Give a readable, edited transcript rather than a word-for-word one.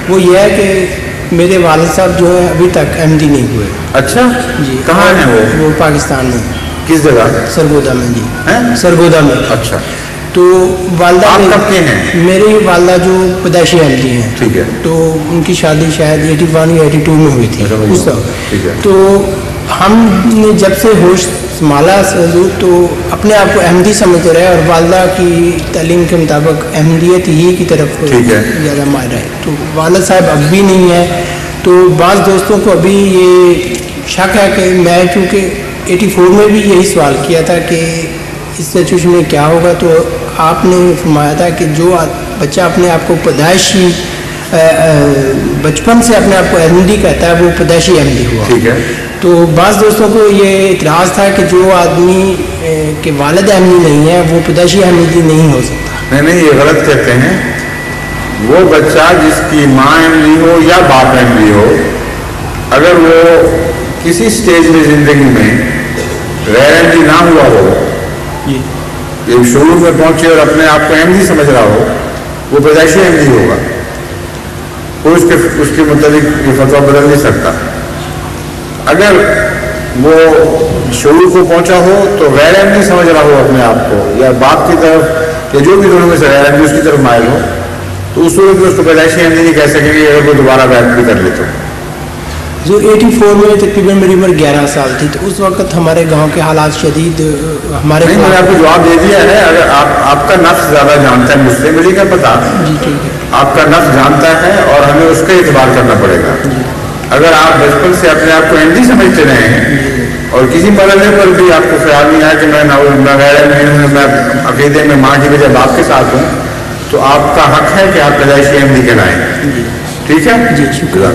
وہ یہ ہے کہ میرے والد صاحب جو ہے ابھی تک احمدی نہیں ہوئے. اچھا جی. کہاں ہیں وہ پاکستان میں. کس جگہ؟ سرگودا میں. جی سرگودا میں. اچھا. تو والدہ آپ کب کے ہیں؟ میری والدہ جو پیدائشی احمدی ہیں. ٹھیک ہے. تو ان کی شادی شاید 81 یا 82 میں ہوئی تھی اس وقت. ٹھیک ہے. تو ہم نے جب سے ہوش سنبھالا تو اپنے آپ کو احمدی سمجھ رہے اور والدہ کی تعلیم کے مطابق احمدیت ہی کی طرف زیادہ مائل ہے. تو والد صاحب اب بھی نہیں ہے. تو بعض دوستوں کو ابھی یہ شک ہے کہ میں چونکہ 84 میں بھی یہی سوال کیا تھا کہ اس سچویشن میں کیا ہوگا, تو آپ نے فرمایا تھا کہ جو بچہ اپنے آپ کو پیدائشی بچپن سے اپنے آپ کو احمدی کہتا ہے وہ پیدائشی احمدی ہوا. ٹھیک ہے. تو بعض دوستوں کو یہ اعتراض تھا کہ جو آدمی کے والد احمدی نہیں ہے وہ پیدائشی احمدی نہیں ہو سکتا. نہیں یہ غلط کہتے ہیں. وہ بچہ جس کی ماں احمدی ہو یا باپ احمدی ہو, اگر وہ کسی سٹیج میں زندگی میں غیر احمدی نہ ہوا ہو, یہ شعور میں پہنچے اور اپنے آپ کو احمدی سمجھ رہا ہو, وہ پیدائشی احمدی ہوگا. کوئی اس کے متعلق یہ فتویٰ بدل نہیں سکتا. اگر وہ شعور کو پہنچا ہو تو غیر احمدی سمجھ رہا ہو اپنے آپ کو, یا باپ کی طرف یا جو بھی دونوں میں سے غیر احمدی اس کی طرف مائل ہو, تو اس صورت میں اس کو پیدائشی احمدی نہیں کہہ سکیں گے اگر وہ دوبارہ بیعت بھی کر لیتے. جو 84 میں تقریباً میری عمر 11 سال تھی, تو اس وقت ہمارے گاؤں کے حالات شدید ہمارے. نہیں, میں نے آپ کو جواب دے دیا ہے. اگر آپ کا نفس زیادہ جانتا ہے مجھ سے, مجھے کیا پتا. جی ٹھیک ہے. آپ کا نفس جانتا ہے اور ہمیں اس کا اعتبار کرنا پڑے گا. اگر آپ بچپن سے اپنے آپ کو احمدی سمجھتے رہے ہیں اور کسی مرحلے پر بھی آپ کو خیال نہیں آیا کہ میں غیر احمدی ہوں, میں عقیدے میں ماں کی وجہ باپ کے ساتھ ہوں, تو آپ کا حق ہے کہ آپ پیدائشی احمدی کہلائیں. ٹھیک ہے. جی شکریہ.